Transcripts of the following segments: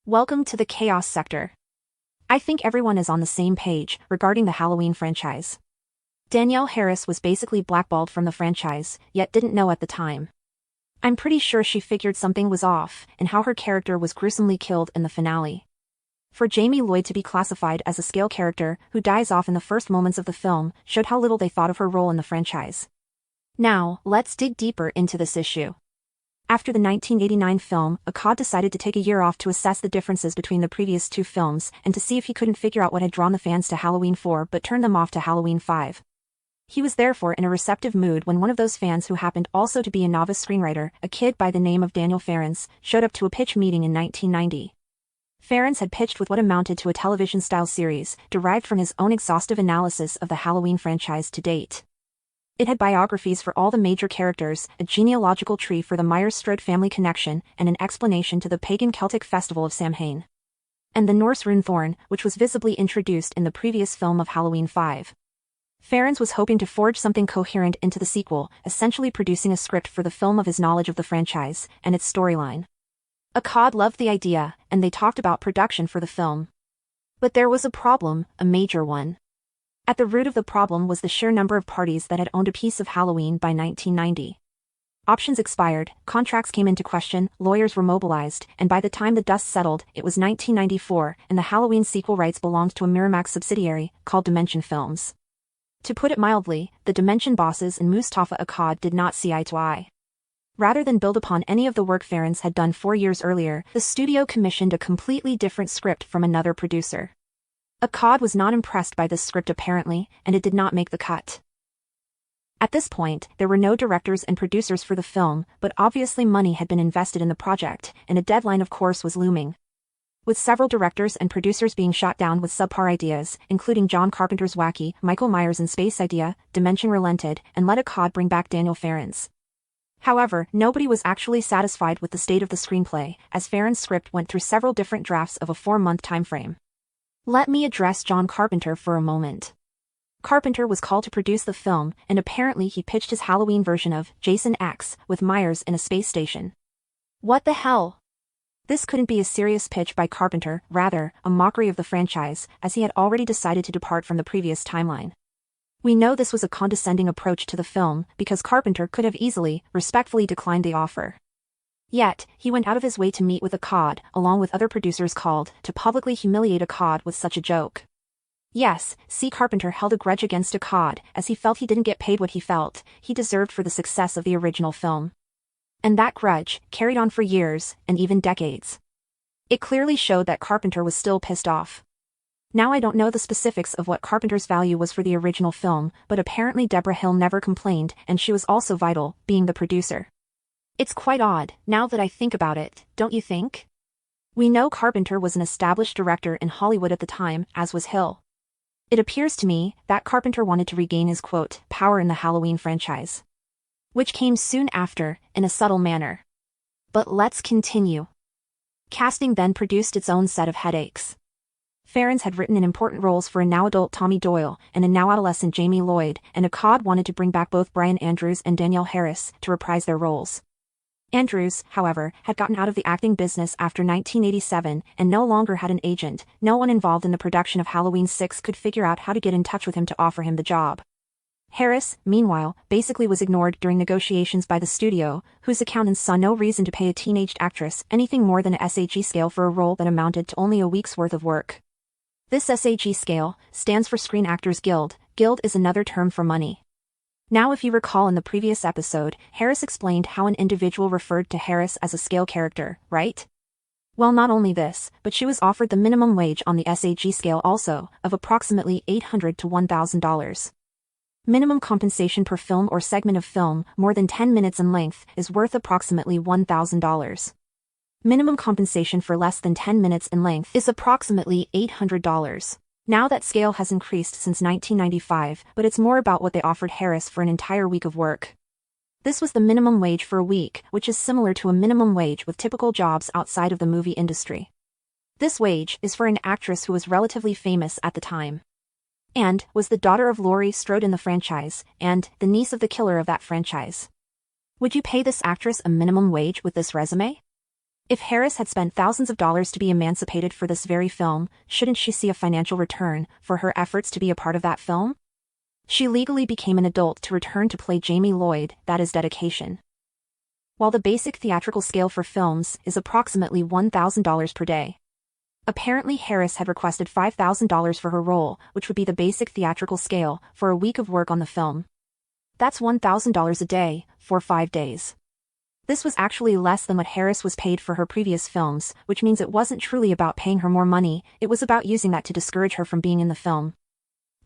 Welcome to the chaos sector. I think everyone is on the same page regarding the Halloween franchise. Danielle Harris was basically blackballed from the franchise, yet didn't know at the time. I'm pretty sure she figured something was off and how her character was gruesomely killed in the finale. For Jamie Lloyd to be classified as a scale character who dies off in the first moments of the film showed how little they thought of her role in the franchise. Now, let's dig deeper into this issue. After the 1989 film, Akkad decided to take a year off to assess the differences between the previous two films and to see if he couldn't figure out what had drawn the fans to Halloween 4 but turned them off to Halloween 5. He was therefore in a receptive mood when one of those fans who happened also to be a novice screenwriter, a kid by the name of Daniel Farrens, showed up to a pitch meeting in 1990. Farrens had pitched with what amounted to a television-style series, derived from his own exhaustive analysis of the Halloween franchise to date. It had biographies for all the major characters, a genealogical tree for the Myers-Strode family connection, and an explanation to the pagan Celtic festival of Samhain. And the Norse rune thorn, which was visibly introduced in the previous film of Halloween 5. Farrens was hoping to forge something coherent into the sequel, essentially producing a script for the film of his knowledge of the franchise and its storyline. Akkad loved the idea, and they talked about production for the film. But there was a problem, a major one. At the root of the problem was the sheer number of parties that had owned a piece of Halloween by 1990. Options expired, contracts came into question, lawyers were mobilized, and by the time the dust settled, it was 1994, and the Halloween sequel rights belonged to a Miramax subsidiary, called Dimension Films. To put it mildly, the Dimension bosses and Mustafa Akkad did not see eye to eye. Rather than build upon any of the work Farrens had done 4 years earlier, the studio commissioned a completely different script from another producer. Akkad was not impressed by this script apparently, and it did not make the cut. At this point, there were no directors and producers for the film, but obviously money had been invested in the project, and a deadline of course was looming. With several directors and producers being shot down with subpar ideas, including John Carpenter's wacky, Michael Myers in Space idea, Dimension relented, and let Akkad bring back Daniel Farrens. However, nobody was actually satisfied with the state of the screenplay, as Farrens' script went through several different drafts of a 4-month timeframe. Let me address John Carpenter for a moment. Carpenter was called to produce the film, and apparently he pitched his Halloween version of Jason X with Myers in a space station. What the hell? This couldn't be a serious pitch by Carpenter, rather, a mockery of the franchise, as he had already decided to depart from the previous timeline. We know this was a condescending approach to the film, because Carpenter could have easily, respectfully declined the offer. Yet, he went out of his way to meet with Akkad, along with other producers called, to publicly humiliate Akkad with such a joke. Yes, C. Carpenter held a grudge against Akkad, as he felt he didn't get paid what he felt he deserved for the success of the original film. And that grudge carried on for years, and even decades. It clearly showed that Carpenter was still pissed off. Now I don't know the specifics of what Carpenter's value was for the original film, but apparently Deborah Hill never complained, and she was also vital, being the producer. It's quite odd, now that I think about it, don't you think? We know Carpenter was an established director in Hollywood at the time, as was Hill. It appears to me that Carpenter wanted to regain his quote, power in the Halloween franchise. Which came soon after, in a subtle manner. But let's continue. Casting then produced its own set of headaches. Farrens had written in important roles for a now-adult Tommy Doyle and a now-adolescent Jamie Lloyd, and Akkad wanted to bring back both Brian Andrews and Danielle Harris to reprise their roles. Andrews, however, had gotten out of the acting business after 1987 and no longer had an agent. No one involved in the production of Halloween 6 could figure out how to get in touch with him to offer him the job. Harris, meanwhile, basically was ignored during negotiations by the studio, whose accountants saw no reason to pay a teenaged actress anything more than a SAG scale for a role that amounted to only a week's worth of work. This SAG scale stands for Screen Actors Guild. Guild is another term for money. Now if you recall in the previous episode, Harris explained how an individual referred to Harris as a scale character, right? Well, not only this, but she was offered the minimum wage on the SAG scale also, of approximately $800 to $1,000. Minimum compensation per film or segment of film, more than 10 minutes in length, is worth approximately $1,000. Minimum compensation for less than 10 minutes in length is approximately $800. Now that scale has increased since 1995, but it's more about what they offered Harris for an entire week of work. This was the minimum wage for a week, which is similar to a minimum wage with typical jobs outside of the movie industry. This wage is for an actress who was relatively famous at the time. And was the daughter of Laurie Strode in the franchise, and the niece of the killer of that franchise. Would you pay this actress a minimum wage with this resume? If Harris had spent thousands of dollars to be emancipated for this very film, shouldn't she see a financial return for her efforts to be a part of that film? She legally became an adult to return to play Jamie Lloyd, that is dedication. While the basic theatrical scale for films is approximately $1,000 per day. Apparently Harris had requested $5,000 for her role, which would be the basic theatrical scale, for a week of work on the film. That's $1,000 a day, for 5 days. This was actually less than what Harris was paid for her previous films, which means it wasn't truly about paying her more money, it was about using that to discourage her from being in the film.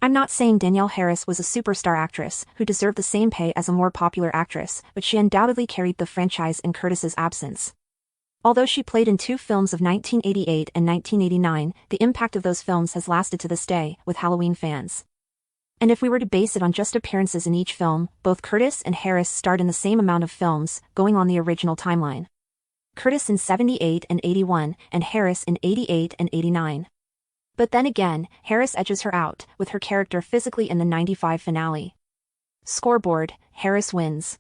I'm not saying Danielle Harris was a superstar actress who deserved the same pay as a more popular actress, but she undoubtedly carried the franchise in Curtis's absence. Although she played in 2 films of 1988 and 1989, the impact of those films has lasted to this day, with Halloween fans. And if we were to base it on just appearances in each film, both Curtis and Harris starred in the same amount of films, going on the original timeline. Curtis in 78 and 81, and Harris in 88 and 89. But then again, Harris edges her out, with her character physically in the 95 finale. Scoreboard, Harris wins.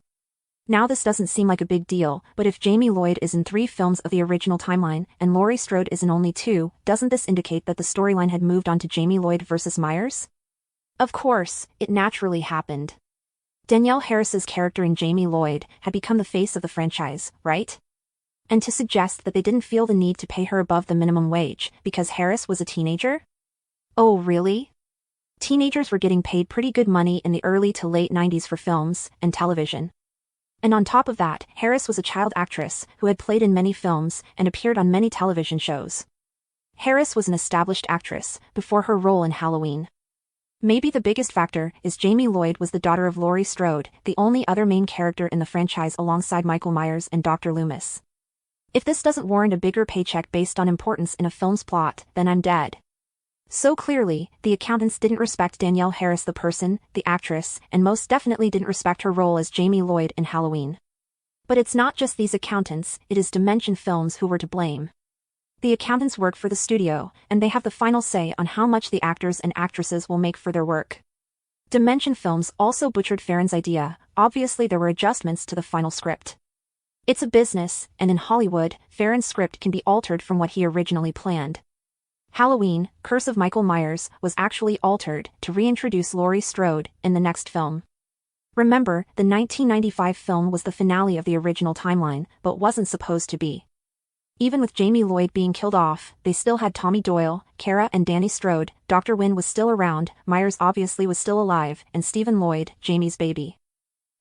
Now this doesn't seem like a big deal, but if Jamie Lloyd is in 3 films of the original timeline, and Laurie Strode is in only 2, doesn't this indicate that the storyline had moved on to Jamie Lloyd versus Myers? Of course, it naturally happened. Danielle Harris's character in Jamie Lloyd had become the face of the franchise, right? And to suggest that they didn't feel the need to pay her above the minimum wage because Harris was a teenager? Oh really? Teenagers were getting paid pretty good money in the early to late 90s for films and television. And on top of that, Harris was a child actress who had played in many films and appeared on many television shows. Harris was an established actress before her role in Halloween. Maybe the biggest factor is Jamie Lloyd was the daughter of Laurie Strode, the only other main character in the franchise alongside Michael Myers and Dr. Loomis. If this doesn't warrant a bigger paycheck based on importance in a film's plot, then I'm dead. So clearly, the accountants didn't respect Danielle Harris the person, the actress, and most definitely didn't respect her role as Jamie Lloyd in Halloween. But it's not just these accountants, it is Dimension Films who were to blame. The accountants work for the studio, and they have the final say on how much the actors and actresses will make for their work. Dimension Films also butchered Farron's idea. Obviously there were adjustments to the final script. It's a business, and in Hollywood, Farron's script can be altered from what he originally planned. Halloween, Curse of Michael Myers, was actually altered to reintroduce Laurie Strode in the next film. Remember, the 1995 film was the finale of the original timeline, but wasn't supposed to be. Even with Jamie Lloyd being killed off, they still had Tommy Doyle, Kara and Danny Strode, Dr. Wynn was still around, Myers obviously was still alive, and Stephen Lloyd, Jamie's baby.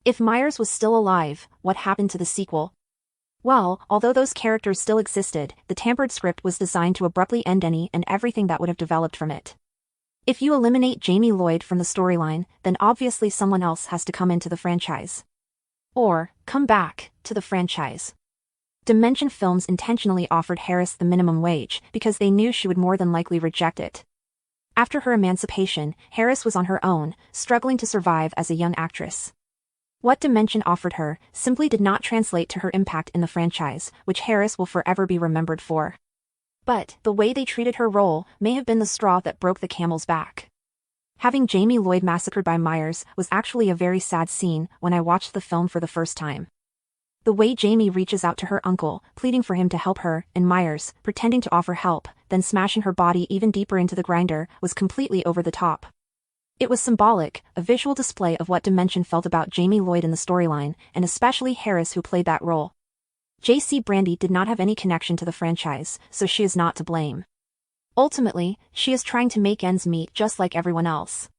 If Myers was still alive, what happened to the sequel? Well, although those characters still existed, the tampered script was designed to abruptly end any and everything that would have developed from it. If you eliminate Jamie Lloyd from the storyline, then obviously someone else has to come into the franchise. Or, come back to the franchise. Dimension Films intentionally offered Harris the minimum wage because they knew she would more than likely reject it. After her emancipation, Harris was on her own, struggling to survive as a young actress. What Dimension offered her simply did not translate to her impact in the franchise, which Harris will forever be remembered for. But the way they treated her role may have been the straw that broke the camel's back. Having Jamie Lloyd massacred by Myers was actually a very sad scene when I watched the film for the first time. The way Jamie reaches out to her uncle, pleading for him to help her, and Myers, pretending to offer help, then smashing her body even deeper into the grinder, was completely over the top. It was symbolic, a visual display of what Dimension felt about Jamie Lloyd in the storyline, and especially Harris who played that role. J.C. Brandy did not have any connection to the franchise, so she is not to blame. Ultimately, she is trying to make ends meet just like everyone else.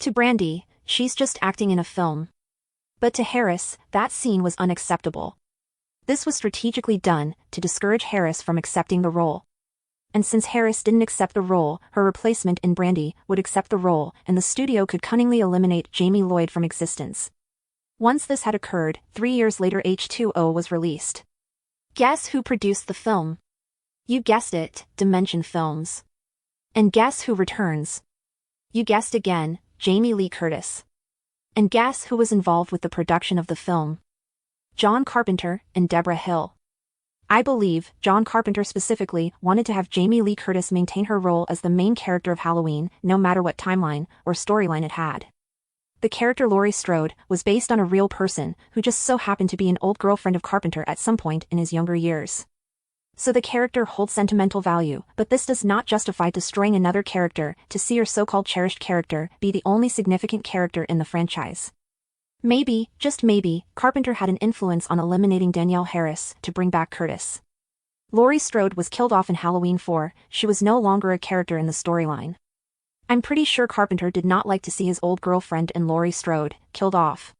To Brandy, she's just acting in a film. But to Harris, that scene was unacceptable. This was strategically done to discourage Harris from accepting the role. And since Harris didn't accept the role, her replacement in Brandy would accept the role, and the studio could cunningly eliminate Jamie Lloyd from existence. Once this had occurred, 3 years later H2O was released. Guess who produced the film? You guessed it, Dimension Films. And guess who returns? You guessed again, Jamie Lee Curtis. And guess who was involved with the production of the film? John Carpenter and Deborah Hill. I believe John Carpenter specifically wanted to have Jamie Lee Curtis maintain her role as the main character of Halloween, no matter what timeline or storyline it had. The character Laurie Strode was based on a real person who just so happened to be an old girlfriend of Carpenter at some point in his younger years. So the character holds sentimental value, but this does not justify destroying another character to see your so-called cherished character be the only significant character in the franchise. Maybe, just maybe, Carpenter had an influence on eliminating Danielle Harris to bring back Curtis. Laurie Strode was killed off in Halloween 4, she was no longer a character in the storyline. I'm pretty sure Carpenter did not like to see his old girlfriend and Laurie Strode killed off.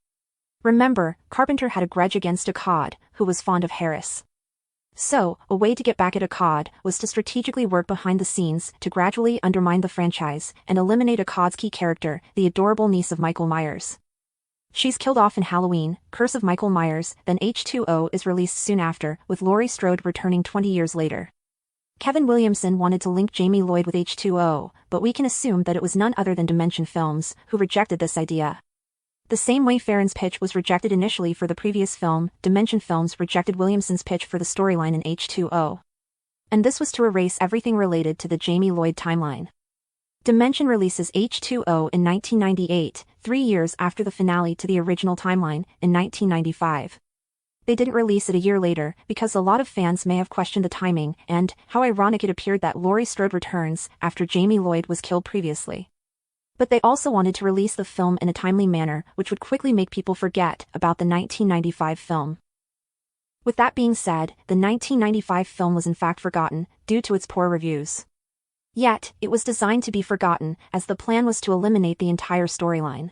Remember, Carpenter had a grudge against Akkad, who was fond of Harris. So, a way to get back at Akkad was to strategically work behind the scenes to gradually undermine the franchise and eliminate Akkad's key character, the adorable niece of Michael Myers. She's killed off in Halloween, Curse of Michael Myers, then H2O is released soon after, with Laurie Strode returning 20 years later. Kevin Williamson wanted to link Jamie Lloyd with H2O, but we can assume that it was none other than Dimension Films who rejected this idea. The same way Farron's pitch was rejected initially for the previous film, Dimension Films rejected Williamson's pitch for the storyline in H2O. And this was to erase everything related to the Jamie Lloyd timeline. Dimension releases H2O in 1998, 3 years after the finale to the original timeline, in 1995. They didn't release it a year later because a lot of fans may have questioned the timing and how ironic it appeared that Laurie Strode returns after Jamie Lloyd was killed previously. But they also wanted to release the film in a timely manner, which would quickly make people forget about the 1995 film. With that being said, the 1995 film was in fact forgotten due to its poor reviews. Yet, it was designed to be forgotten, as the plan was to eliminate the entire storyline.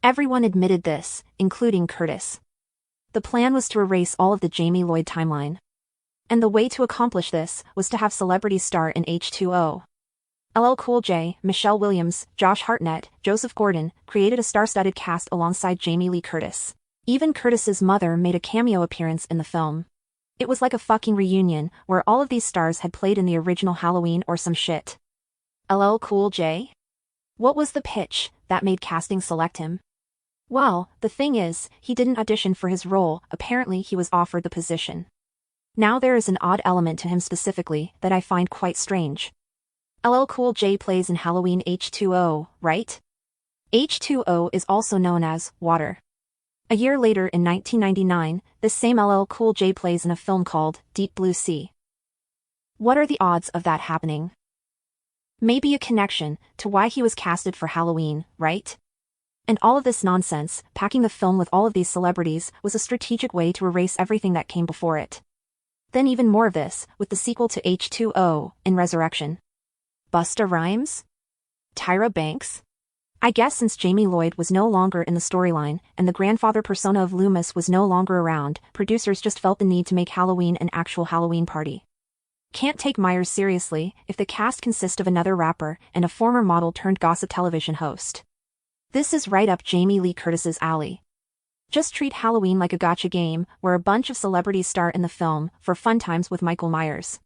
Everyone admitted this, including Curtis. The plan was to erase all of the Jamie Lloyd timeline. And the way to accomplish this was to have celebrities star in H2O. LL Cool J, Michelle Williams, Josh Hartnett, Joseph Gordon created a star-studded cast alongside Jamie Lee Curtis. Even Curtis's mother made a cameo appearance in the film. It was like a fucking reunion, where all of these stars had played in the original Halloween or some shit. LL Cool J? What was the pitch that made casting select him? Well, the thing is, he didn't audition for his role, apparently he was offered the position. Now there is an odd element to him specifically that I find quite strange. LL Cool J plays in Halloween H2O, right? H2O is also known as water. A year later in 1999, this same LL Cool J plays in a film called Deep Blue Sea. What are the odds of that happening? Maybe a connection to why he was casted for Halloween, right? And all of this nonsense, packing the film with all of these celebrities, was a strategic way to erase everything that came before it. Then even more of this, with the sequel to H2O, in Resurrection. Busta Rhymes? Tyra Banks? I guess since Jamie Lloyd was no longer in the storyline, and the grandfather persona of Loomis was no longer around, producers just felt the need to make Halloween an actual Halloween party. Can't take Myers seriously if the cast consists of another rapper and a former model turned gossip television host. This is right up Jamie Lee Curtis's alley. Just treat Halloween like a gotcha game, where a bunch of celebrities star in the film for fun times with Michael Myers.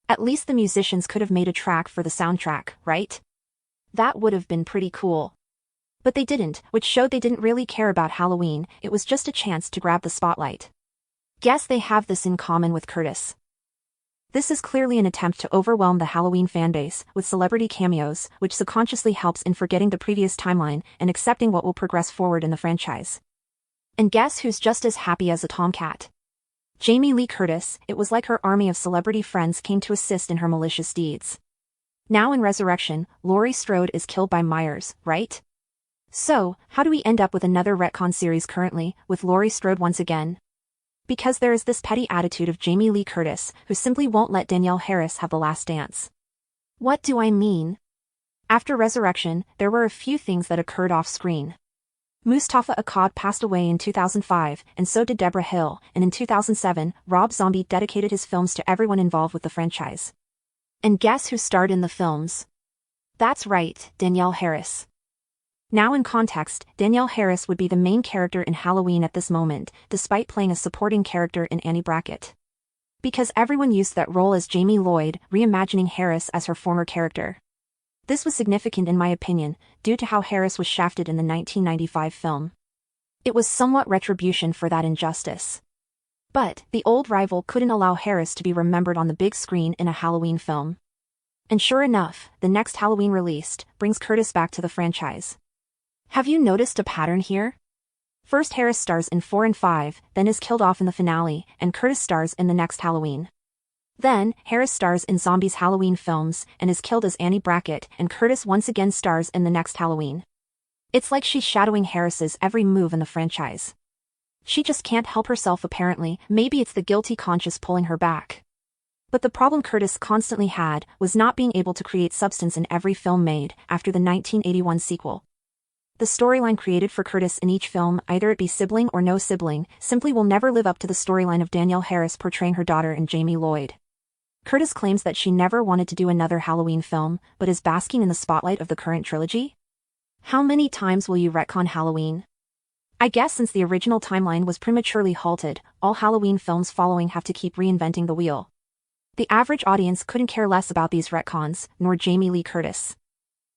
At least the musicians could have made a track for the soundtrack, right? That would have been pretty cool. But they didn't, which showed they didn't really care about Halloween, it was just a chance to grab the spotlight. Guess they have this in common with Curtis. This is clearly an attempt to overwhelm the Halloween fanbase with celebrity cameos, which subconsciously helps in forgetting the previous timeline and accepting what will progress forward in the franchise. And guess who's just as happy as a tomcat? Jamie Lee Curtis. It was like her army of celebrity friends came to assist in her malicious deeds. Now in Resurrection, Laurie Strode is killed by Myers, right? So, how do we end up with another retcon series currently, with Laurie Strode once again? Because there is this petty attitude of Jamie Lee Curtis, who simply won't let Danielle Harris have the last dance. What do I mean? After Resurrection, there were a few things that occurred off-screen. Mustafa Akkad passed away in 2005, and so did Deborah Hill, and in 2007, Rob Zombie dedicated his films to everyone involved with the franchise. And guess who starred in the films? That's right, Danielle Harris. Now in context, Danielle Harris would be the main character in Halloween at this moment, despite playing a supporting character in Annie Brackett. Because everyone used that role as Jamie Lloyd, reimagining Harris as her former character. This was significant in my opinion, due to how Harris was shafted in the 1995 film. It was somewhat retribution for that injustice. But, the old rival couldn't allow Harris to be remembered on the big screen in a Halloween film. And sure enough, the next Halloween released brings Curtis back to the franchise. Have you noticed a pattern here? First Harris stars in 4 and 5, then is killed off in the finale, and Curtis stars in the next Halloween. Then, Harris stars in Zombies Halloween films and is killed as Annie Brackett, and Curtis once again stars in the next Halloween. It's like she's shadowing Harris's every move in the franchise. She just can't help herself apparently, maybe it's the guilty conscience pulling her back. But the problem Curtis constantly had was not being able to create substance in every film made after the 1981 sequel. The storyline created for Curtis in each film, either it be sibling or no sibling, simply will never live up to the storyline of Danielle Harris portraying her daughter in Jamie Lloyd. Curtis claims that she never wanted to do another Halloween film, but is basking in the spotlight of the current trilogy? How many times will you retcon Halloween? I guess since the original timeline was prematurely halted, all Halloween films following have to keep reinventing the wheel. The average audience couldn't care less about these retcons, nor Jamie Lee Curtis.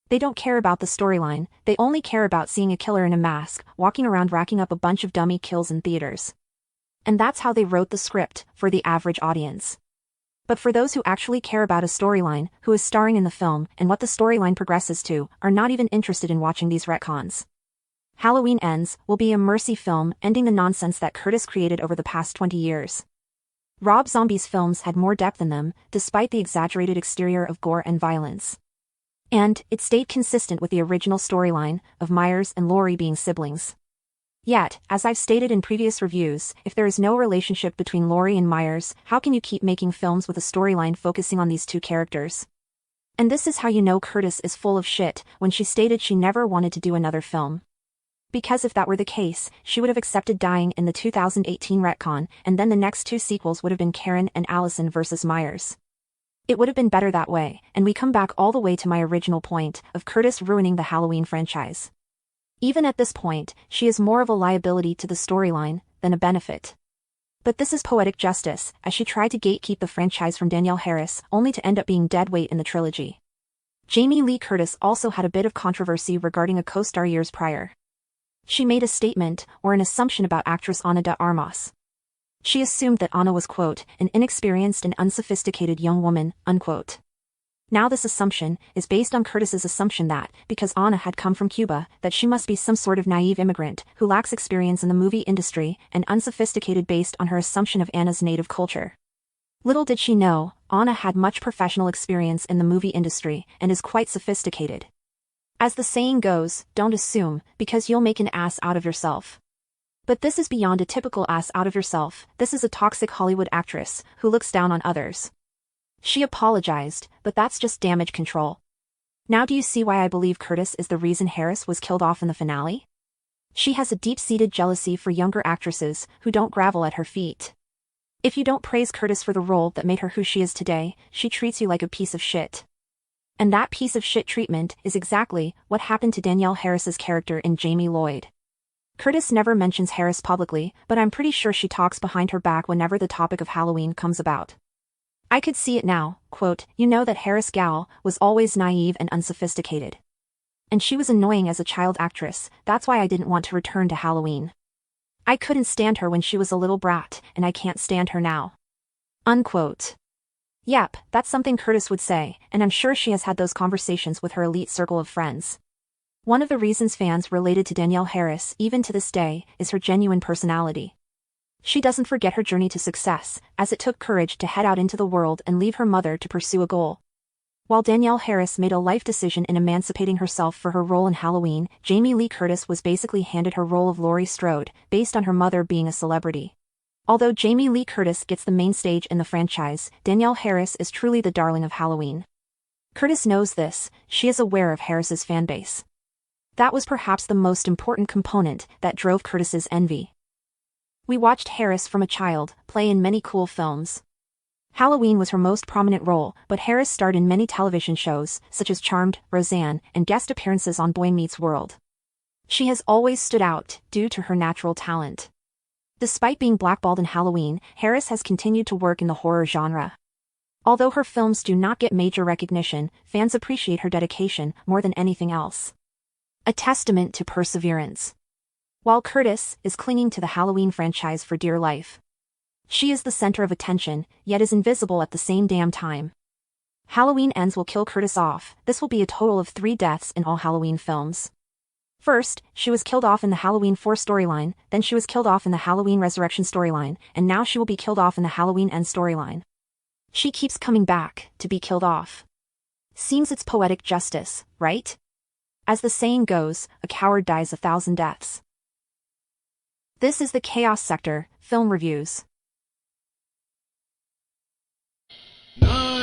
They don't care about the storyline, they only care about seeing a killer in a mask, walking around racking up a bunch of dummy kills in theaters. And that's how they wrote the script, for the average audience. But for those who actually care about a storyline, who is starring in the film, and what the storyline progresses to, are not even interested in watching these retcons. Halloween Ends will be a mercy film ending the nonsense that Curtis created over the past 20 years. Rob Zombie's films had more depth in them, despite the exaggerated exterior of gore and violence. And it stayed consistent with the original storyline of Myers and Laurie being siblings. Yet, as I've stated in previous reviews, if there is no relationship between Laurie and Myers, how can you keep making films with a storyline focusing on these two characters? And this is how you know Curtis is full of shit, when she stated she never wanted to do another film. Because if that were the case, she would have accepted dying in the 2018 retcon, and then the next two sequels would have been Karen and Allison versus Myers. It would have been better that way, and we come back all the way to my original point, of Curtis ruining the Halloween franchise. Even at this point, she is more of a liability to the storyline than a benefit. But this is poetic justice, as she tried to gatekeep the franchise from Danielle Harris, only to end up being dead weight in the trilogy. Jamie Lee Curtis also had a bit of controversy regarding a co-star years prior. She made a statement, or an assumption about actress Ana de Armas. She assumed that Ana was, quote, an inexperienced and unsophisticated young woman, unquote. Now this assumption is based on Curtis's assumption that, because Ana had come from Cuba, that she must be some sort of naive immigrant, who lacks experience in the movie industry, and unsophisticated based on her assumption of Ana's native culture. Little did she know, Ana had much professional experience in the movie industry, and is quite sophisticated. As the saying goes, don't assume, because you'll make an ass out of yourself. But this is beyond a typical ass out of yourself, this is a toxic Hollywood actress, who looks down on others. She apologized, but that's just damage control. Now do you see why I believe Curtis is the reason Harris was killed off in the finale? She has a deep-seated jealousy for younger actresses, who don't grovel at her feet. If you don't praise Curtis for the role that made her who she is today, she treats you like a piece of shit. And that piece of shit treatment is exactly what happened to Danielle Harris's character in Jamie Lloyd. Curtis never mentions Harris publicly, but I'm pretty sure she talks behind her back whenever the topic of Halloween comes about. I could see it now, quote, you know that Harris gal was always naive and unsophisticated. And she was annoying as a child actress, that's why I didn't want to return to Halloween. I couldn't stand her when she was a little brat, and I can't stand her now. Unquote. Yep, that's something Curtis would say, and I'm sure she has had those conversations with her elite circle of friends. One of the reasons fans related to Danielle Harris, even to this day, is her genuine personality. She doesn't forget her journey to success, as it took courage to head out into the world and leave her mother to pursue a goal. While Danielle Harris made a life decision in emancipating herself for her role in Halloween, Jamie Lee Curtis was basically handed her role of Laurie Strode, based on her mother being a celebrity. Although Jamie Lee Curtis gets the main stage in the franchise, Danielle Harris is truly the darling of Halloween. Curtis knows this, she is aware of Harris's fanbase. That was perhaps the most important component that drove Curtis's envy. We watched Harris from a child play in many cool films. Halloween was her most prominent role, but Harris starred in many television shows, such as Charmed, Roseanne, and guest appearances on Boy Meets World. She has always stood out, due to her natural talent. Despite being blackballed in Halloween, Harris has continued to work in the horror genre. Although her films do not get major recognition, fans appreciate her dedication more than anything else. A testament to perseverance. While Curtis is clinging to the Halloween franchise for dear life, she is the center of attention, yet is invisible at the same damn time. Halloween Ends will kill Curtis off, this will be a total of 3 deaths in all Halloween films. First, she was killed off in the Halloween 4 storyline, then she was killed off in the Halloween Resurrection storyline, and now she will be killed off in the Halloween Ends storyline. She keeps coming back, to be killed off. Seems it's poetic justice, right? As the saying goes, a coward dies 1,000 deaths. This is the Chaos Sector, Film Reviews. No.